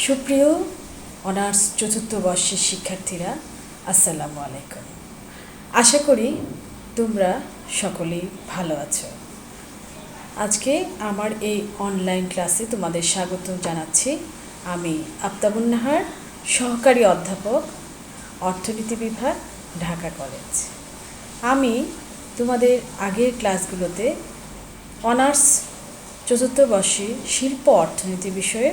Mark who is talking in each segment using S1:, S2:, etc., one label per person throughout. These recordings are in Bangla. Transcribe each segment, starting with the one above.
S1: সুপ্রিয় অনার্স চতুর্থ বর্ষের শিক্ষার্থীরা, আসসালামু আলাইকুম। আশা করি তোমরা সকলেই ভালো আছো। আজকে আমার এই অনলাইন ক্লাসে তোমাদের স্বাগত জানাচ্ছি। আমি আফতাবুন নাহার, সহকারী অধ্যাপক, অর্থনীতি বিভাগ, ঢাকা কলেজ। আমি তোমাদের আগের ক্লাসগুলোতে অনার্স চতুর্থ বর্ষে শিল্প অর্থনীতি বিষয়ে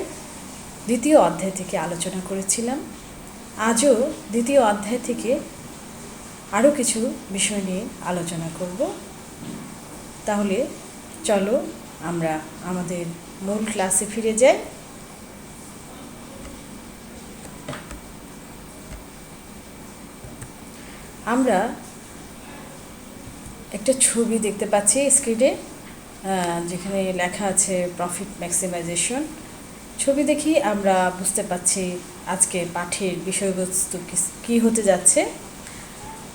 S1: দ্বিতীয় অধ্যায় থেকে আলোচনা করেছিলাম। আজও দ্বিতীয় অধ্যায় থেকে আরও কিছু বিষয় নিয়ে আলোচনা করব। তাহলে চলো আমরা আমাদের মূল ক্লাসে ফিরে যাই। আমরা একটা ছবি দেখতে পাচ্ছি স্ক্রিনে, যেখানে লেখা আছে প্রফিট ম্যাক্সিমাইজেশন। ছবি দেখি আমরা বুঝতে পারছি আজকে পাঠের বিষয়বস্তু কী হতে যাচ্ছে।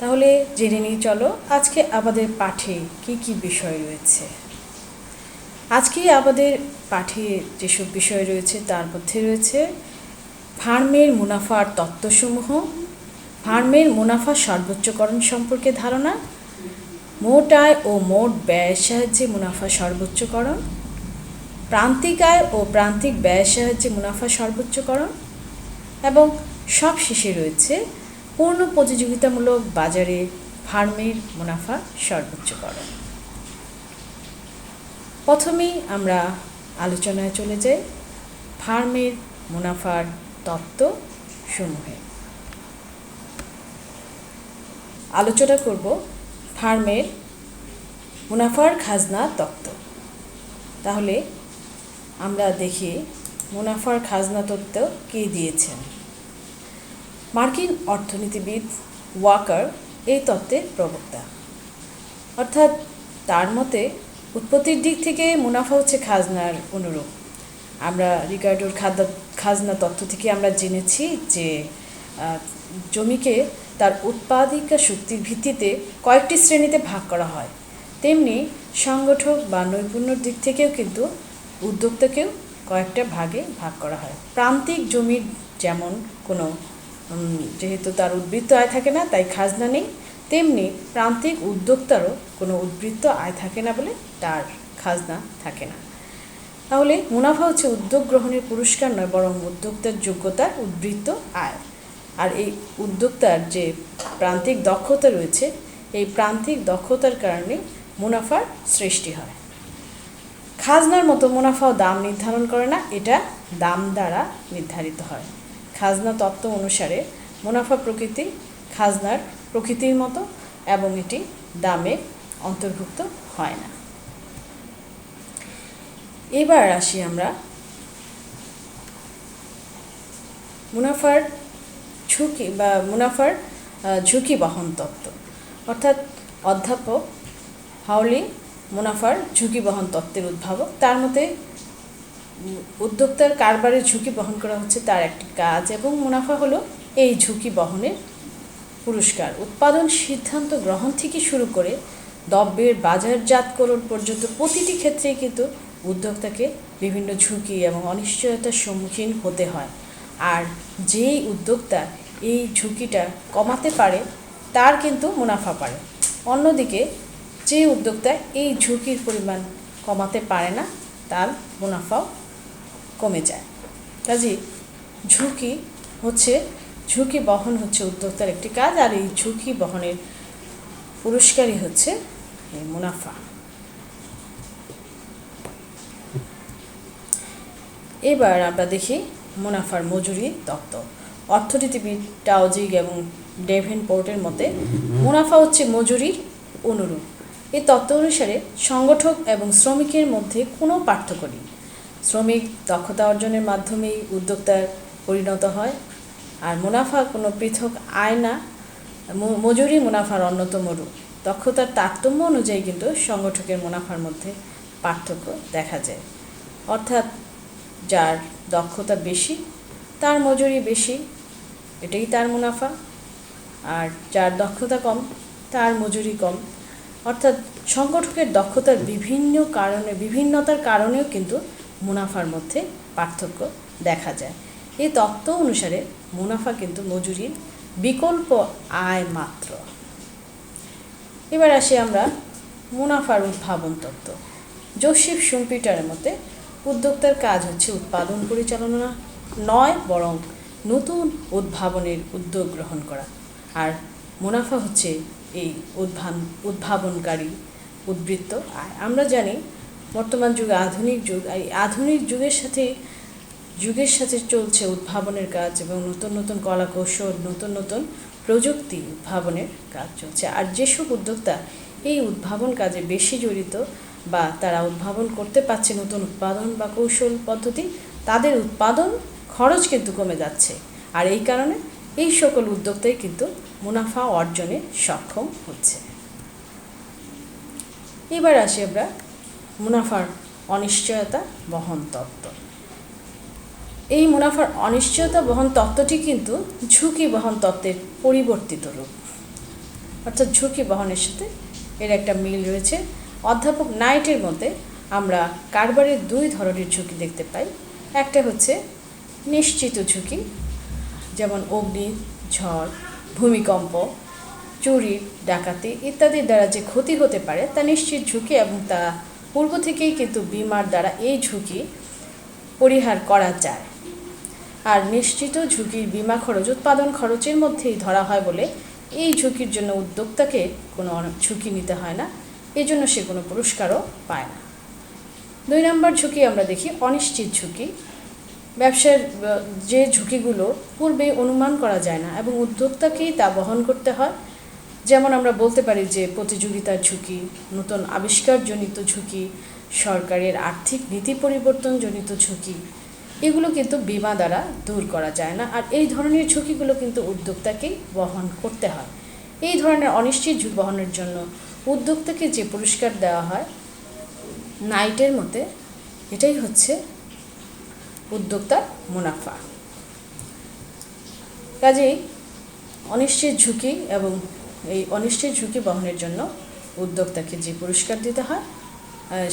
S1: তাহলে জেনে নিই, চলো আজকে আমাদের পাঠে কি কি বিষয় রয়েছে। আজকে আমাদের পাঠে যেসব বিষয় রয়েছে তার মধ্যে রয়েছে ফার্মের মুনাফার তত্ত্বসমূহ, ফার্মের মুনাফা সর্বোচ্চকরণ সম্পর্কে ধারণা, মোট আয় ও মোট ব্যয়ের সাহায্যে মুনাফা সর্বোচ্চকরণ, প্রান্তিক আয় ও প্রান্তিক ব্যয়ের সাহায্যে মুনাফা সর্বোচ্চকরণ, এবং সব শেষে রয়েছে পূর্ণ প্রতিযোগিতামূলক বাজারে ফার্মের মুনাফা সর্বোচ্চকরণ। প্রথমেই আমরা আলোচনায় চলে যাই ফার্মের মুনাফার তত্ত্ব সমূহে। আলোচনা করব ফার্মের মুনাফার খাজনা তত্ত্ব। তাহলে আমরা দেখি মুনাফার খাজনা তত্ত্ব কে দিয়েছেন। মার্কিন অর্থনীতিবিদ ওয়াকার এই তত্ত্বের প্রবক্তা। অর্থাৎ তার মতে উৎপত্তির দিক থেকে মুনাফা হচ্ছে খাজনার অনুরূপ। আমরা রিকার্ডোর খাজনা তত্ত্ব থেকে আমরা জেনেছি যে জমিকে তার উৎপাদিকা শক্তির ভিত্তিতে কয়েকটি শ্রেণীতে ভাগ করা হয়, তেমনি সংগঠক বা নৈপুণ্যর দিক থেকেও কিন্তু উদ্যোক্তাকেও কয়েকটা ভাগে ভাগ করা হয়। প্রান্তিক জমির যেমন কোনো যেহেতু তার উদ্বৃত্ত আয় থাকে না তাই খাজনা নেই, তেমনি প্রান্তিক উদ্যোক্তারও কোনো উদ্বৃত্ত আয় থাকে না বলে তার খাজনা থাকে না। তাহলে মুনাফা হচ্ছে উদ্যোগ গ্রহণের পুরস্কার নয়, বরং উদ্যোক্তার যোগ্যতার উদ্বৃত্ত আয়। আর এই উদ্যোক্তার যে প্রান্তিক দক্ষতা রয়েছে, এই প্রান্তিক দক্ষতার কারণে মুনাফার সৃষ্টি হয়। খাজনার মতো মুনাফাও দাম নির্ধারণ করে না, এটা দাম দ্বারা নির্ধারিত হয়। খাজনা তত্ত্ব অনুসারে মুনাফা প্রকৃতি খাজনার প্রকৃতির মতো এবং এটি দামে অন্তর্ভুক্ত হয় না। এবার আসি আমরা মুনাফার ঝুঁকি বা মুনাফার ঝুঁকি বহন তত্ত্ব। অর্থাৎ অধ্যাপক হাউলি মুনাফার ঝুঁকি বহন তত্ত্বের উদ্ভাবক। তার মতে উদ্যোক্তার কারবারের ঝুঁকি বহন করা হচ্ছে তার একটি কাজ এবং মুনাফা হলো এই ঝুঁকি বহনের পুরস্কার। উৎপাদন সিদ্ধান্ত গ্রহণ থেকে শুরু করে দ্রব্যের বাজারজাতকরণ পর্যন্ত প্রতিটি ক্ষেত্রেই কিন্তু উদ্যোক্তাকে বিভিন্ন ঝুঁকি এবং অনিশ্চয়তার সম্মুখীন হতে হয়। আর যেই উদ্যোক্তা এই ঝুঁকিটা কমাতে পারে তার কিন্তু মুনাফা বাড়ে। অন্যদিকে যে উদ্যোক্তা এই ঝুঁকির পরিমাণ কমাতে পারে না তার মুনাফাও কমে যায়। কাজেই ঝুঁকি বহন হচ্ছে উদ্যোক্তার একটি কাজ, আর এই ঝুঁকি বহনের পুরস্কারই হচ্ছে এই মুনাফা। এবার আমরা দেখি মুনাফার মজুরি তত্ত্ব। অর্থনীতিবিদ টাওজিগ এবং ডেভেনপোর্টের মতে মুনাফা হচ্ছে মজুরির অনুরূপ। এই তত্ত্ব অনুসারে সংগঠক এবং শ্রমিকের মধ্যে কোনো পার্থক্য নেই। শ্রমিক দক্ষতা অর্জনের মাধ্যমেই উদ্যোক্তার পরিণত হয়, আর মুনাফা কোনো পৃথক আয় না। মজুরি মুনাফার অন্যতম রূপ। দক্ষতার তারতম্য অনুযায়ী কিন্তু সংগঠকের মুনাফার মধ্যে পার্থক্য দেখা যায়। অর্থাৎ যার দক্ষতা বেশি তার মজুরি বেশি, এটাই তার মুনাফা, আর যার দক্ষতা কম তার মজুরি কম। অর্থাৎ সংগঠকের দক্ষতার বিভিন্নতার কারণেও কিন্তু মুনাফার মধ্যে পার্থক্য দেখা যায়। এই তত্ত্ব অনুসারে মুনাফা কিন্তু মজুরির বিকল্প আয় মাত্র। এবার আসি আমরা মুনাফার উদ্ভাবন তত্ত্ব। জোসেফ শুম্পিটারের মতে উদ্যোক্তার কাজ হচ্ছে উৎপাদন পরিচালনা নয়, বরং নতুন উদ্ভাবনের উদ্যোগ গ্রহণ করা। আর মুনাফা হচ্ছে এই উদ্ভাবনকারী উদ্বৃত্ত আয়। আমরা জানি বর্তমান যুগে আধুনিক যুগ, এই আধুনিক যুগের সাথে চলছে উদ্ভাবনের কাজ এবং নতুন নতুন কলা কৌশল, নতুন নতুন প্রযুক্তি উদ্ভাবনের কাজ চলছে। আর যেসব উদ্যোক্তা এই উদ্ভাবন কাজে বেশি জড়িত বা তারা উদ্ভাবন করতে পারছে নতুন উৎপাদন বা কৌশল পদ্ধতি, তাদের উৎপাদন খরচ কিন্তু কমে যাচ্ছে। আর এই কারণে এই সকল উদ্যোক্তাই কিন্তু মুনাফা অর্জনে সক্ষম হচ্ছে। এবার আসি আমরা মুনাফার অনিশ্চয়তা বহন তত্ত্ব। এই মুনাফার অনিশ্চয়তা বহন তত্ত্বটি কিন্তু ঝুঁকি বহন তত্ত্বের পরিবর্তিত রূপ, অর্থাৎ ঝুঁকি বহনের সাথে এর একটা মিল রয়েছে। অধ্যাপক নাইটের মতে আমরা কারবারের দুই ধরনের ঝুঁকি দেখতে পাই। একটা হচ্ছে নিশ্চিত ঝুঁকি, যেমন অগ্নি, ঝড়, ভূমিকম্প, চুরি, ডাকাতি ইত্যাদির দ্বারা যে ক্ষতি হতে পারে তা নিশ্চিত ঝুঁকি, এবং তা পূর্ব থেকেই কিন্তু বিমার দ্বারা এই ঝুঁকি পরিহার করা যায়। আর নিশ্চিত ঝুঁকির বিমা খরচ উৎপাদন খরচের মধ্যেই ধরা হয় বলে এই ঝুঁকির জন্য উদ্যোক্তাকে কোনো ঝুঁকি নিতে হয় না, এই জন্য সে কোনো পুরস্কারও পায় না। 2 নম্বর ঝুঁকি আমরা দেখি অনিশ্চিত ঝুঁকি। ব্যবসার যে ঝুঁকিগুলো পূর্বে অনুমান করা যায় না এবং উদ্যোক্তাকেই তা বহন করতে হয়, যেমন আমরা বলতে পারি যে প্রতিযোগিতার ঝুঁকি, নতুন আবিষ্কারজনিত ঝুঁকি, সরকারের আর্থিক নীতি পরিবর্তনজনিত ঝুঁকি, এগুলো কিন্তু বিমা দ্বারা দূর করা যায় না। আর এই ধরনের ঝুঁকিগুলো কিন্তু উদ্যোক্তাকেই বহন করতে হয়। এই ধরনের অনিশ্চিত ঝুঁকি বহনের জন্য উদ্যোক্তাকে যে পুরস্কার দেওয়া হয় নাইটের মতে এটাই হচ্ছে উদ্যোক্তার মুনাফা। কাজেই অনিশ্চিত ঝুঁকি এবং এই অনিশ্চিত ঝুঁকি বহনের জন্য উদ্যোক্তাকে যে পুরস্কার দিতে হয়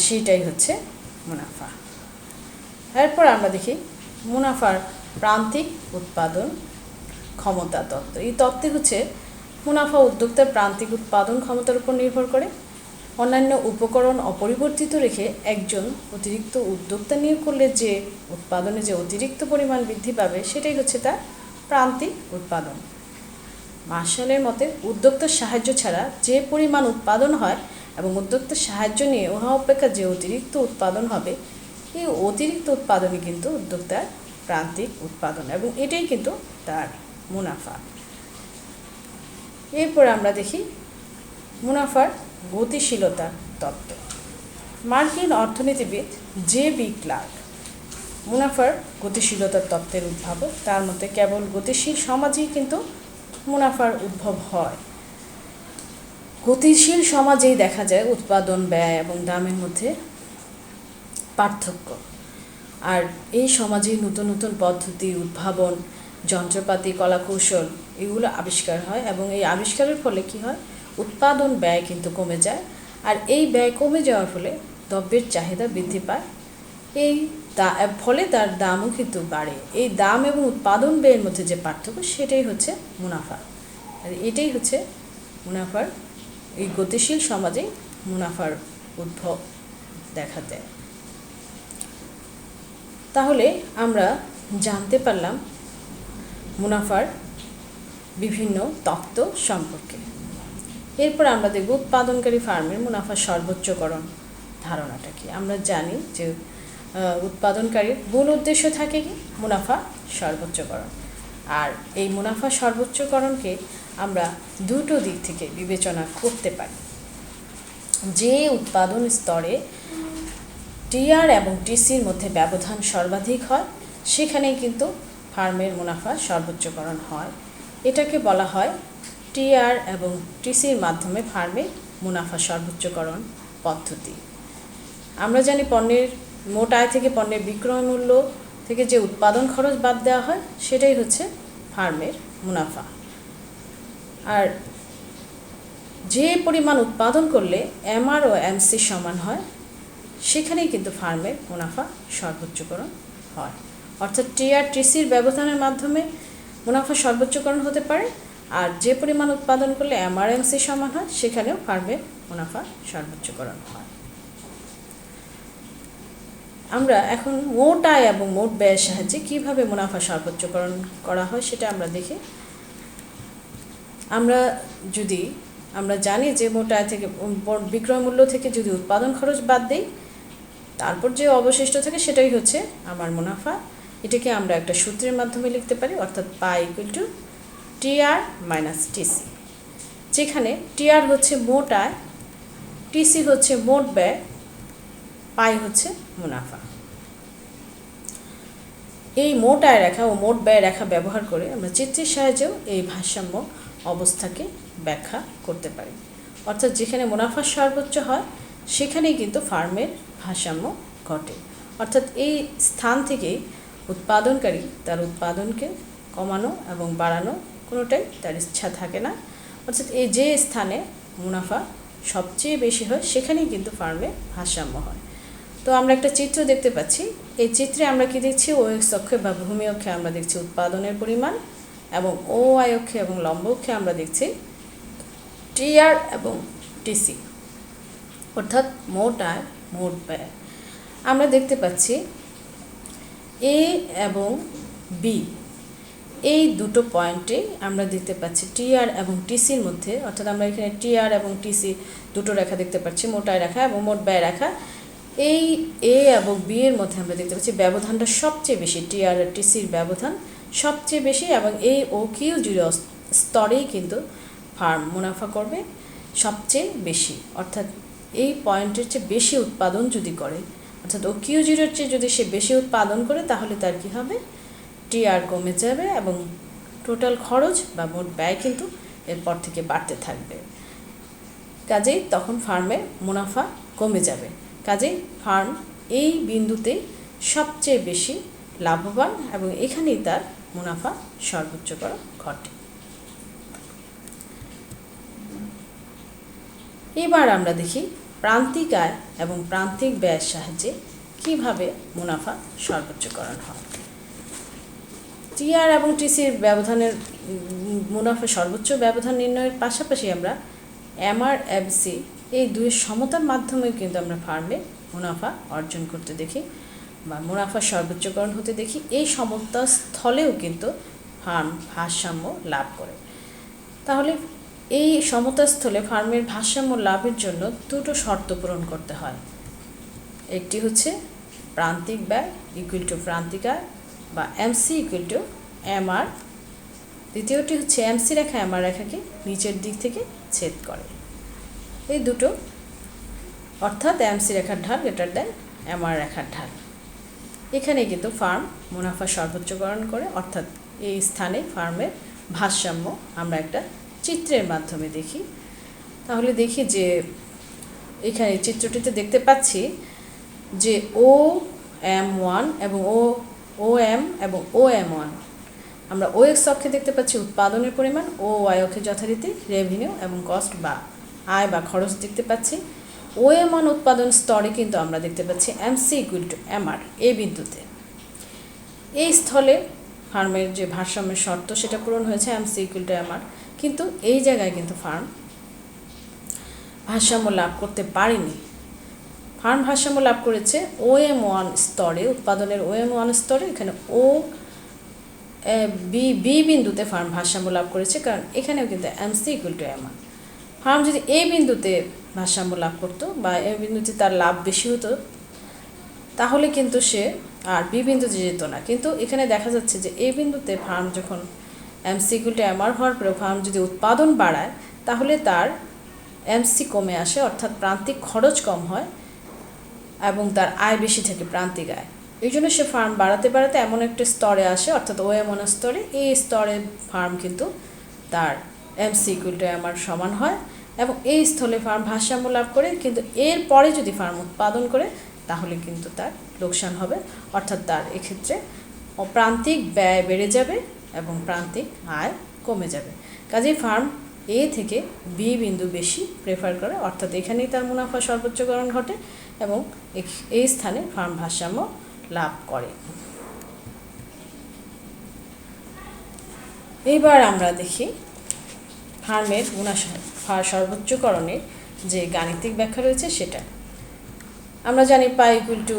S1: সেইটাই হচ্ছে মুনাফা। এরপর আমরা দেখি মুনাফার প্রান্তিক উৎপাদন ক্ষমতা তত্ত্ব। এই তত্ত্বে হচ্ছে মুনাফা উদ্যোক্তার প্রান্তিক উৎপাদন ক্ষমতার উপর নির্ভর করে। অন্যান্য উপকরণ অপরিবর্তিত রেখে একজন অতিরিক্ত উদ্যোক্তা নিয়োগ করলে যে উৎপাদনে যে অতিরিক্ত পরিমাণ বৃদ্ধি পাবে সেটাই হচ্ছে তার প্রান্তিক উৎপাদন। মার্শালের মতে উদ্যোক্তার সাহায্য ছাড়া যে পরিমাণ উৎপাদন হয় এবং উদ্যোক্তার সাহায্য নিয়ে উহা অপেক্ষা যে অতিরিক্ত উৎপাদন হবে, এই অতিরিক্ত উৎপাদনই কিন্তু উদ্যোক্তার প্রান্তিক উৎপাদন এবং এটাই কিন্তু তার মুনাফা। এরপর আমরা দেখি মুনাফার গতিশীলতা তত্ত্ব। মার্কিন অর্থনীতিবিদ জে.বি. ক্লার্ক মুনাফার গতিশীলতার তত্ত্বের উদ্ভাবক। তার মতে কেবল গতিশীল সমাজেই কিন্তু মুনাফার উদ্ভব হয়। গতিশীল সমাজেই দেখা যায় উৎপাদন, ব্যয় এবং দামের মধ্যে পার্থক্য। আর এই সমাজেই নতুন নতুন পদ্ধতি, উদ্ভাবন, যন্ত্রপাতি, কলাকৌশল এগুলো আবিষ্কার হয় এবং এই আবিষ্কারের ফলে কি হয়, উৎপাদন ব্যয় কিন্তু কমে যায়। আর এই ব্যয় কমে যাওয়ার ফলে দ্রব্যের চাহিদা বৃদ্ধি পায়, এই ফলে তার দামও কিন্তু বাড়ে। এই দাম এবং উৎপাদন ব্যয়ের মধ্যে যে পার্থক্য সেটাই হচ্ছে মুনাফা। আর এটাই হচ্ছে মুনাফার, এই গতিশীল সমাজে মুনাফার উদ্ভব দেখা দেয়। তাহলে আমরা জানতে পারলাম মুনাফার বিভিন্ন তত্ত্ব সম্পর্কে। এরপর আমরা দেখব উৎপাদনকারী ফার্মের মুনাফা সর্বোচ্চকরণ ধারণাটা কি। আমরা জানি যে উৎপাদনকারীর মূল উদ্দেশ্য থাকে কি, মুনাফা সর্বোচ্চকরণ। আর এই মুনাফা সর্বোচ্চকরণকে আমরা দুটো দিক থেকে বিবেচনা করতে পারি। যে উৎপাদন স্তরে টিআর এবং টিসির মধ্যে ব্যবধান সর্বাধিক হয় সেখানেই কিন্তু ফার্মের মুনাফা সর্বোচ্চকরণ হয়। এটাকে বলা হয় টিআর এবং টিসির মাধ্যমে ফার্মের মুনাফা সর্বোচ্চকরণ পদ্ধতি। আমরা জানি পণ্যের মোট আয় থেকে পণ্যের বিক্রয় মূল্য থেকে যে উৎপাদন খরচ বাদ দেওয়া হয় সেটাই হচ্ছে ফার্মের মুনাফা। আর যে পরিমাণ উৎপাদন করলে এমআর ও এমসি সমান হয় সেখানেই কিন্তু ফার্মের মুনাফা সর্বোচ্চকরণ হয়। অর্থাৎ টি আর টিসির ব্যবধানের মাধ্যমে মুনাফা সর্বোচ্চকরণ হতে পারে, আর যে পরিমাণ উৎপাদন করলে এমআরএমসি সমান হয় সেখানেও ফার্মের মুনাফা সর্বোচ্চকরণ হয়। আমরা এখন মোট আয় এবং মোট ব্যয়ের সাহায্যে কীভাবে মুনাফা সর্বোচ্চকরণ করা হয় সেটা আমরা দেখি। আমরা জানি যে মোট আয় থেকে বিক্রয় মূল্য থেকে যদি উৎপাদন খরচ বাদ দিই, তারপর যে অবশিষ্ট থাকে সেটাই হচ্ছে আমার মুনাফা। এটাকে আমরা একটা সূত্রের মাধ্যমে লিখতে পারি, অর্থাৎ pi equal to TR minus TC, যেখানে টিআর হচ্ছে মোট আয়, টিসি হচ্ছে মোট ব্যয়, পাই হচ্ছে মুনাফা। এই মোট আয় রেখা ও মোট ব্যয় রেখা ব্যবহার করে আমরা চিত্রের সাহায্যেও এই ভারসাম্য অবস্থাকে ব্যাখ্যা করতে পারি। অর্থাৎ যেখানে মুনাফা সর্বোচ্চ হয় সেখানেই কিন্তু ফার্মের ভারসাম্য ঘটে। অর্থাৎ এই স্থান থেকেই উৎপাদনকারী তার উৎপাদনকে কমানো এবং বাড়ানো কোনোটাই তার ইচ্ছা থাকে না। অর্থাৎ এই যে স্থানে মুনাফা সবচেয়ে বেশি হয় সেখানেই কিন্তু ফার্মে ভারসাম্য হয়। তো আমরা একটা চিত্র দেখতে পাচ্ছি। এই চিত্রে আমরা কি দেখছি, ও এক্স অক্ষে বা ভূমি অক্ষে আমরা দেখছি উৎপাদনের পরিমাণ, এবং ও ওয়াই অক্ষে এবং লম্ব অক্ষে আমরা দেখছি টিআর এবং টিসি, অর্থাৎ মোট আয় মোট ব্যয়। আমরা দেখতে পাচ্ছি এ এবং বি এই দুটো পয়েন্টে আমরা দেখতে পাচ্ছি টিআর এবং টিসির মধ্যে, অর্থাৎ আমরা এখানে টিআর এবং টিসি দুটো রেখা দেখতে পাচ্ছি, মোট আয় রেখা এবং মোট ব্যয় রেখা। এই এ এবং বি এর মধ্যে আমরা দেখতে পাচ্ছি ব্যবধানটা সবচেয়ে বেশি, টিআর আর টিসির ব্যবধান সবচেয়ে বেশি, এবং এই ও কিউ জিরো স্তরেই কিন্তু ফার্ম মুনাফা করবে সবচেয়ে বেশি। অর্থাৎ এই পয়েন্টের চেয়ে বেশি উৎপাদন যদি করে, অর্থাৎ ও কিউ জিরোর চেয়ে যদি সে বেশি উৎপাদন করে, তাহলে তার কী হবে, টিআর কমে যাবে এবং টোটাল খরচ বা মোট ব্যয় কিন্তু এরপর থেকে বাড়তে থাকবে। কাজেই তখন ফার্মের মুনাফা কমে যাবে। কাজেই ফার্ম এই বিন্দুতে সবচেয়ে বেশি লাভবান এবং এখানেই তার মুনাফা সর্বোচ্চকরণ ঘটে। এবার আমরা দেখি প্রান্তিক আয় এবং প্রান্তিক ব্যয়ের সাহায্যে কিভাবে মুনাফা সর্বোচ্চকরণ হয়। টিআর এবং টিসির ব্যবধানের মুনাফা সর্বোচ্চ ব্যবধান নির্ণয়ের পাশাপাশি আমরা এমআরএমসি এই দুই সমতার মাধ্যমে কিন্তু আমরা ফার্মে মুনাফা অর্জন করতে দেখি বা মুনাফা সর্বোচ্চকরণ হতে দেখি। এই সমতা স্থলেও কিন্তু ফার্ম ভারসাম্য লাভ করে। তাহলে এই সমতা স্থলে ফার্মের ভারসাম্য লাভের জন্য দুটো শর্ত পূরণ করতে হয়। একটি হচ্ছে প্রান্তিক ব্যয় ইকুয়াল টু প্রান্তিক আয় বা এমসি ইকুয়াল টু এমআর। দ্বিতীয়টি হচ্ছে এমসি রেখা এমআর রেখাকে নিচের দিক থেকে ছেদ করে। এই দুটো, অর্থাৎ এমসি রেখার ঢাল গ্রেটার দেন এমআর রেখার ঢাল। এখানে কিন্তু ফার্ম মুনাফা সর্বোচ্চকরণ করে, অর্থাৎ এই স্থানে ফার্মের ভারসাম্য আমরা একটা চিত্রের মাধ্যমে দেখি। তাহলে দেখি যে এখানে চিত্রটিতে দেখতে পাচ্ছি যে ও এম ওয়ান এবং ও এম এবং ও এম ওয়ান, আমরা ও এক্স অক্ষে দেখতে পাচ্ছি উৎপাদনের পরিমাণ, ও ওয়াই অক্ষে যথারীতি রেভিনিউ এবং কস্ট বা আয় বা খরচ দেখতে পাচ্ছি। ও এম ওয়ান উৎপাদন স্তরে কিন্তু আমরা দেখতে পাচ্ছি এমসি ইকুয়াল টু এমআর এই বিন্দুতে। এই স্থলে ফার্মের যে ভারসাম্যের শর্ত সেটা পূরণ হয়েছে, এমসি ইকুয়াল টু এমআর, কিন্তু এই জায়গায় কিন্তু ফার্ম ভারসাম্য লাভ করতে পারেনি। ফার্ম ভারসাম্য লাভ করেছে ও এম ওয়ান স্তরে, উৎপাদনের ও এম ওয়ান স্তরে। এখানে ও বি বিন্দুতে ফার্ম ভারসাম্য লাভ করেছে, কারণ এখানেও কিন্তু MC equal to MR. Farm যদি এই বিন্দুতে ভারসাম্য লাভ করতো বা এই বিন্দুতে তার লাভ বেশি হতো, তাহলে কিন্তু সে আর বি বিন্দুতে যেত না। কিন্তু এখানে দেখা যাচ্ছে যে এই বিন্দুতে ফার্ম যখন এমসি ইকুয়াল টু এমআর হওয়ার পরেও ফার্ম যদি উৎপাদন বাড়ায়, তাহলে তার এমসি কমে আসে, অর্থাৎ প্রান্তিক খরচ কম হয় এবং তার আয় বেশি থাকে, প্রান্তিক আয়। এই জন্য সে ফার্ম বাড়াতে বাড়াতে এমন একটা স্তরে আসে, অর্থাৎ ও এম ওয়ান স্তরে। এই স্তরে ফার্ম কিন্তু তার এমসি ইকুয়াল টু এমআর সমান হয় এবং এই স্থলে ফার্ম ভারসাম্য লাভ করে। কিন্তু এর পরে যদি ফার্ম উৎপাদন করে, তাহলে কিন্তু তার লোকসান হবে, অর্থাৎ তার এক্ষেত্রে প্রান্তিক ব্যয় বেড়ে যাবে এবং প্রান্তিক আয় কমে যাবে। কাজেই ফার্ম এ থেকে বি বিন্দু বেশি প্রেফার করে, অর্থাৎ এখানেই তার মুনাফা সর্বোচ্চকরণ ঘটে এবং এই স্থানে ফার্ম ভারসাম্য লাভ করে। এইবার আমরা দেখি ফার্মের মুনাফা সর্বোচ্চকরণের যে গাণিতিক ব্যাখ্যা রয়েছে সেটা। আমরা জানি pi equal to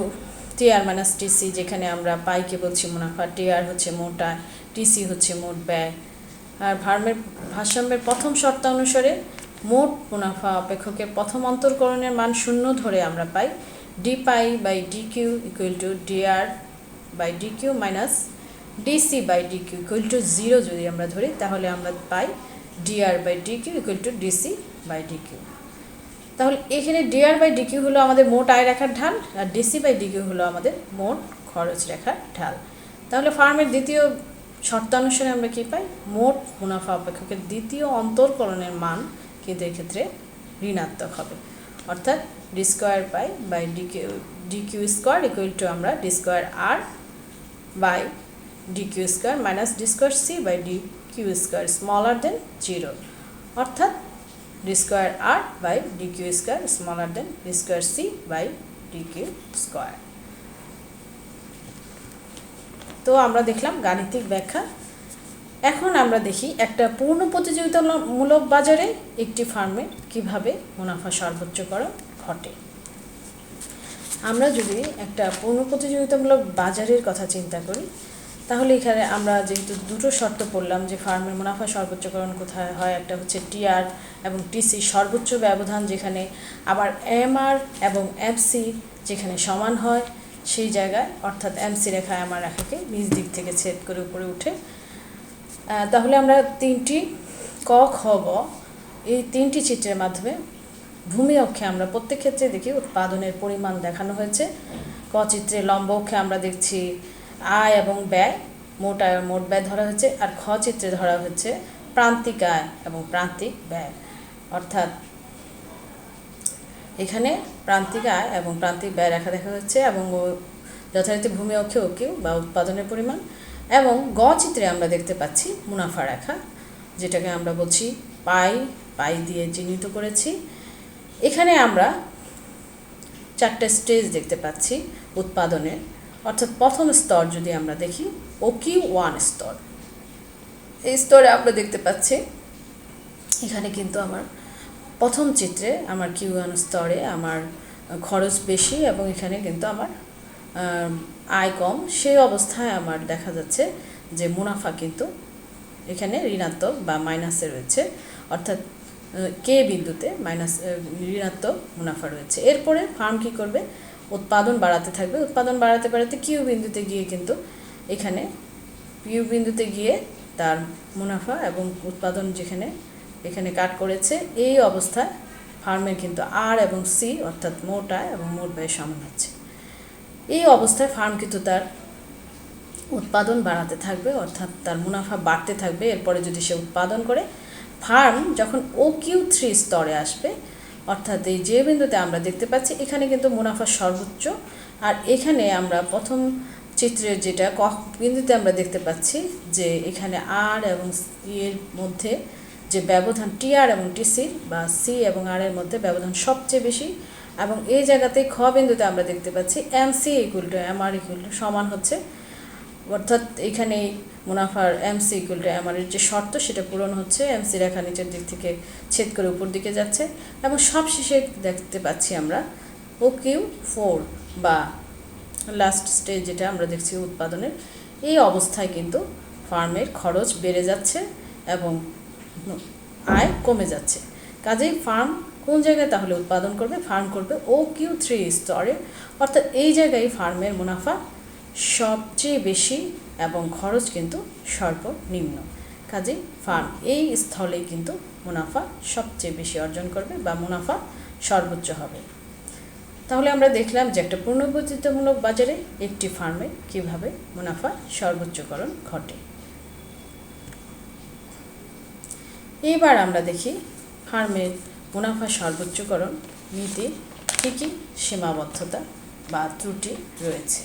S1: TR minus TC, যেখানে আমরা পাইকে বলছি মুনাফা, টিআর হচ্ছে মোট আয়, টিসি হচ্ছে মোট ব্যয়। আর ফার্মের ভারসাম্যের প্রথম শর্ত অনুসারে মোট মুনাফা অপেক্ষকের প্রথম অন্তরকরণের মান 0 ধরে আমরা পাই d pi by d q equal to dR by d q minus dC by d q equal to 0 যদি আমরা ধরি, তাহলে আমরা পাই dR by d q equal to dC by d q. তাহলে এখানে ডিআর বাই ডি কিউ হলো আমাদের মোট আয় রেখার ঢাল, আর ডিসি বাই ডি কিউ হলো আমাদের মোট খরচ রেখার ঢাল। তাহলে ফার্মের দ্বিতীয় শর্তানুসারে আমরা কী পাই, মোট মুনাফা অপেক্ষকের দ্বিতীয় অন্তরকরণের মান কিন্তু এক্ষেত্রে ঋণাত্মক হবে, অর্থাৎ d square pi by d q square equal to আমরা d square R by d q square minus d square C by d q square smaller than 0, অর্থাৎ d square R by d q square smaller than d square C by d q square. তো আমরা দেখলাম গাণিতিক ব্যাখ্যা। এখন আমরা দেখি একটা পূর্ণ প্রতিযোগিতামূলক বাজারে একটি ফার্মে কিভাবে মুনাফা সর্বোচ্চকরণ ঘটে। আমরা যদি একটা পূর্ণ প্রতিযোগিতামূলক বাজারের কথা চিন্তা করি, তাহলে এখানে আমরা যেহেতু দুটো শর্ত পড়লাম যে ফার্মের মুনাফা সর্বোচ্চকরণ কোথায় হয়, একটা হচ্ছে টিআর এবং টিসি সর্বোচ্চ ব্যবধান যেখানে, আবার এমআর এবং এফসি যেখানে সমান হয় সেই জায়গায়, অর্থাৎ এমসি রেখা এমআর রেখাকে নিজ দিক থেকে ছেদ করে উপরে উঠে। তাহলে আমরা তিনটি ক খ গ এই তিনটি চিত্রের মাধ্যমে ভূমি অক্ষে আমরা প্রত্যেক ক্ষেত্রে দেখি উৎপাদনের পরিমাণ দেখানো হয়েছে। ক চিত্রে লম্ব অক্ষে আমরা দেখছি আয় এবং ব্যয়, মোট আয় মোট ব্যয় ধরা হয়েছে, আর খ চিত্রে ধরা হচ্ছে প্রান্তিক আয় এবং প্রান্তিক ব্যয়, অর্থাৎ এখানে প্রান্তিক আয় এবং প্রান্তিক ব্যয় রেখা দেখা হচ্ছে এবং যথারীতি ভূমি অক্ষে ও কিউ বা উৎপাদনের পরিমাণ। এবং গ চিত্রে আমরা দেখতে পাচ্ছি মুনাফা রেখা, যেটাকে আমরা বলছি পাই, পাই দিয়ে চিহ্নিত করেছি। এখানে আমরা 4টে স্টেজ দেখতে পাচ্ছি উৎপাদনের, অর্থাৎ প্রথম স্তর যদি আমরা দেখি ও কিউ 1 স্তর, এই স্তরে আমরা দেখতে পাচ্ছি এখানে কিন্তু আমার প্রথম চিত্রে আমার কিউ 1 স্তরে আমার খরচ বেশি এবং এখানে কিন্তু আমার আয় কম, সেই অবস্থায় আমার দেখা যাচ্ছে যে মুনাফা কিন্তু এখানে ঋণাত্মক বা মাইনাসে রয়েছে, অর্থাৎ কে বিন্দুতে মাইনাস ঋণাত্মক মুনাফা রয়েছে। এরপরে ফার্ম কী করবে, উৎপাদন বাড়াতে থাকবে, উৎপাদন বাড়াতে বাড়াতে কিউ বিন্দুতে গিয়ে কিন্তু এখানে কিউ বিন্দুতে গিয়ে তার মুনাফা এবং উৎপাদন যেখানে এখানে কাট করেছে, এই অবস্থায় ফার্মের কিন্তু আর এবং সি অর্থাৎ মোট আয় এবং মোট ব্যয় সমান হচ্ছে। এই অবস্থায় ফার্ম কিন্তু তার উৎপাদন বাড়াতে থাকবে, অর্থাৎ তার মুনাফা বাড়তে থাকবে। এরপরে যদি সে উৎপাদন করে, ফার্ম যখন ও কিউ 3 স্তরে আসবে, অর্থাৎ এই যে বিন্দুতে আমরা দেখতে পাচ্ছি এখানে কিন্তু মুনাফা সর্বোচ্চ, আর এখানে আমরা প্রথম চিত্রের যেটা ক বিন্দুতে আমরা দেখতে পাচ্ছি যে এখানে আর এবং সি এর মধ্যে যে ব্যবধান টিআর এবং টিসির বা সি এবং আর এর মধ্যে ব্যবধান সবচেয়ে বেশি, এবং এই জায়গাতে খ বিন্দুতে আমরা দেখতে পাচ্ছি MC equal to MR equal to সমান হচ্ছে, অর্থাৎ এখানে মুনাফার এমসি ইকুয়াল টু এমআর এর যে শর্ত সেটা পূরণ হচ্ছে, এমসি রেখা নিচের দিক থেকে ছেদ করে উপর দিকে যাচ্ছে, এবং সবশেষে দেখতে পাচ্ছি আমরা ও কিউ 4 বা লাস্ট স্টেজ যেটা আমরা দেখছি উৎপাদনের, এই অবস্থায় কিন্তু ফার্মের খরচ বেড়ে যাচ্ছে এবং আয় কমে যাচ্ছে। কাজেই ফার্ম কোন জায়গায় তাহলে উৎপাদন করবে, ফার্ম করবে ও কিউ 3 স্তরে, অর্থাৎ এই জায়গায় ফার্মের মুনাফা সবচেয়ে বেশি এবং খরচ কিন্তু সর্বনিম্ন। কাজেই ফার্ম এই স্থলে কিন্তু মুনাফা সবচেয়ে বেশি অর্জন করবে বা মুনাফা সর্বোচ্চ হবে। তাহলে আমরা দেখলাম যে একটা পুনর্বর্তিতামূলক বাজারে একটি ফার্মে কিভাবে মুনাফা সর্বোচ্চকরণ ঘটে। এবার আমরা দেখি ফার্মের মুনাফা সর্বোচ্চকরণ নীতি কী কী সীমাবদ্ধতা বা ত্রুটি রয়েছে।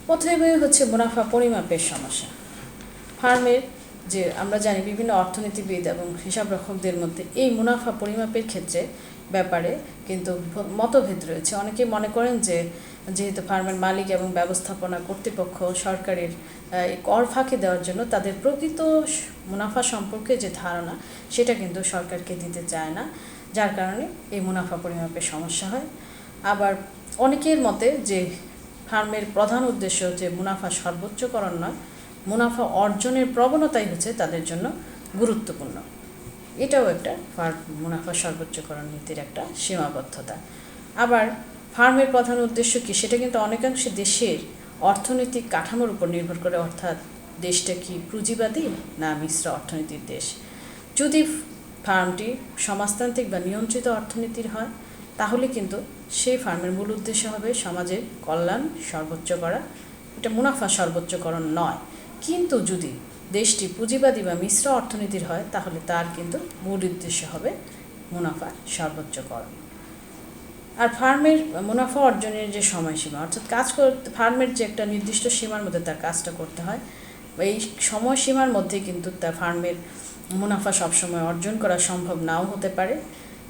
S1: প্রথমে হচ্ছে মুনাফা পরিমাপের সমস্যা। ফার্মের যে আমরা জানি বিভিন্ন অর্থনীতিবিদ এবং হিসাবরক্ষকদের মধ্যে এই মুনাফা পরিমাপের ক্ষেত্রে ব্যাপারে কিন্তু মতভেদ রয়েছে। অনেকে মনে করেন যে যেহেতু ফার্মের মালিক এবং ব্যবস্থাপনা কর্তৃপক্ষ সরকারের কর ফাঁকি দেওয়ার জন্য তাদের প্রকৃত মুনাফা সম্পর্কে যে ধারণা সেটা কিন্তু সরকারকে দিতে চায় না, যার কারণে এই মুনাফা পরিমাপের সমস্যা হয়। আবার অনেকের মতে যে ফার্মের প্রধান উদ্দেশ্য যে মুনাফা সর্বোচ্চকরণ নয়, মুনাফা অর্জনের প্রবণতাই হচ্ছে তাদের জন্য গুরুত্বপূর্ণ। এটাও একটা মুনাফা সর্বোচ্চকরণ নীতির একটা সীমাবদ্ধতা। আবার ফার্মের প্রধান উদ্দেশ্য কি, সেটা কিন্তু অনেকাংশে দেশের অর্থনৈতিক কাঠামোর উপর নির্ভর করে, অর্থাৎ দেশটা কি পুঁজিবাদী না মিশ্র অর্থনীতির দেশ। যদি ফার্মটি সমাজতান্ত্রিক বা নিয়ন্ত্রিত অর্থনীতির হয় তাহলে কিন্তু সেই ফার্মের মূল উদ্দেশ্য হবে সমাজের কল্যাণ সর্বোচ্চ করা, এটা মুনাফা সর্বোচ্চকরণ নয়। কিন্তু যদি দেশটি পুঁজিবাদী বা মিশ্র অর্থনীতির হয় তাহলে তার কিন্তু মূল উদ্দেশ্য হবে মুনাফা সর্বোচ্চকরণ। আর ফার্মের মুনাফা অর্জনের যে সময়সীমা, অর্থাৎ কাজ করতে ফার্মের যে একটা নির্দিষ্ট সীমার মধ্যে তার কাজটা করতে হয়, এই সময়সীমার মধ্যে কিন্তু তার ফার্মের মুনাফা সবসময় অর্জন করা সম্ভব নাও হতে পারে।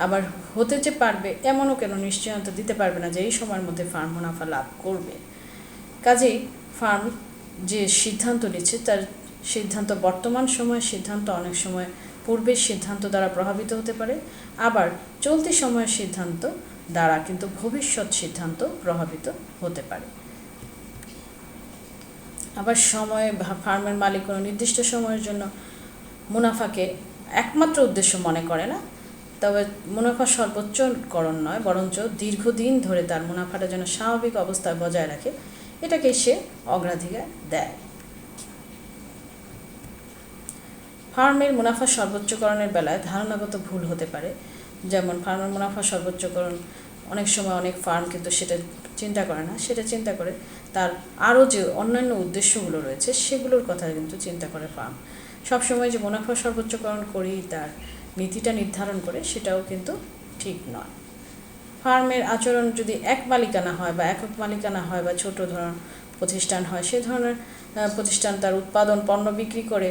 S1: আবার হতে যে পারবে এমনও কেন নিশ্চয়তা দিতে পারবে না যে এই সময়ের মধ্যে ফার্ম মুনাফা লাভ করবে। কাজেই ফার্ম যে সিদ্ধান্ত নিচ্ছে তার সিদ্ধান্ত বর্তমান সময়ের সিদ্ধান্ত অনেক সময় পূর্বের সিদ্ধান্ত দ্বারা প্রভাবিত হতে পারে, আবার চলতি সময়ের সিদ্ধান্ত দ্বারা কিন্তু ভবিষ্যৎ সিদ্ধান্ত প্রভাবিত হতে পারে। আবার সময় ফার্মের মালিক কোনো নির্দিষ্ট সময়ের জন্য মুনাফাকে একমাত্র উদ্দেশ্য মনে করে না, তবে মুনাফা সর্বোচ্চকরণ নয় বরঞ্চ দীর্ঘদিন ধরে তার মুনাফাটা যেন স্বাভাবিক অবস্থায় বজায় রাখে এটাকে সে অগ্রাধিকার দেয়। ফার্মের মুনাফা সর্বোচ্চকরণের বেলায় ধারণাগত ভুল হতে পারে, যেমন ফার্মের মুনাফা সর্বোচ্চকরণ অনেক সময় অনেক ফার্ম কিন্তু সেটা চিন্তা করে না, সেটা চিন্তা করে তার আরও যে অন্যান্য উদ্দেশ্যগুলো রয়েছে সেগুলোর কথা কিন্তু চিন্তা করে ফার্ম। সবসময় যে মুনাফা সর্বোচ্চকরণ করেই তার নীতিটা নির্ধারণ করে সেটাও কিন্তু ঠিক নয়। ফার্মের আচরণ যদি এক মালিকানা হয় বা একক মালিকানা হয় বা ছোট ধরনের প্রতিষ্ঠান হয়, সে ধরনের প্রতিষ্ঠান তার উৎপাদন পণ্য বিক্রি করে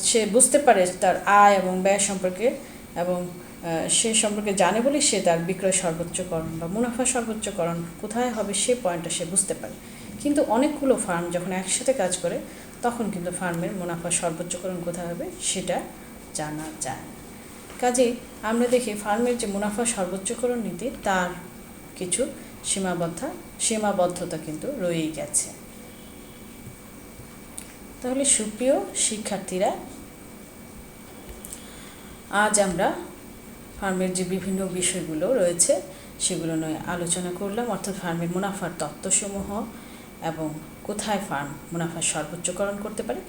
S1: সে বুঝতে পারে তার আয় এবং ব্যয় সম্পর্কে, এবং সে সম্পর্কে জানে বলে সে তার বিক্রয় সর্বোচ্চকরণ বা মুনাফা সর্বোচ্চকরণ কোথায় হবে সে পয়েন্টটা সে বুঝতে পারে। কিন্তু অনেকগুলো ফার্ম যখন একসাথে কাজ করে তখন কিন্তু ফার্মের মুনাফা সর্বোচ্চকরণ কোথায় হবে সেটা জানা যায়। কাজেই আমরা দেখি ফার্মের যে মুনাফা সর্বোচ্চকরণ নীতি তার কিছু সীমাবদ্ধতা কিন্তু রয়েই গেছে। তাহলে সুপ্রিয় শিক্ষার্থীরা, আজ আমরা ফার্মের যে বিভিন্ন বিষয়গুলো রয়েছে সেগুলো নিয়ে আলোচনা করলাম, অর্থাৎ ফার্মের মুনাফার তত্ত্বসমূহ এবং কোথায় ফার্ম মুনাফা সর্বোচ্চকরণ করতে পারে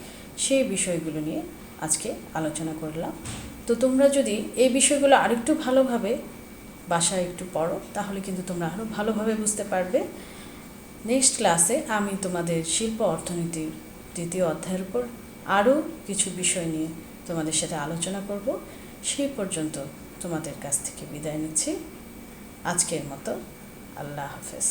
S1: সেই বিষয়গুলো নিয়ে আজকে আলোচনা করলাম। তো তোমরা যদি এই বিষয়গুলো আরেকটু ভালোভাবে বাসায় একটু পড়ো তাহলে কিন্তু তোমরা আরও ভালোভাবে বুঝতে পারবে। নেক্সট ক্লাসে আমি তোমাদের শিল্প অর্থনীতির দ্বিতীয় অধ্যায়ের উপর আরও কিছু বিষয় নিয়ে তোমাদের সাথে আলোচনা করব। সেই পর্যন্ত তোমাদের কাছ থেকে বিদায় নিচ্ছি। আজকের মতো আল্লাহ হাফেজ।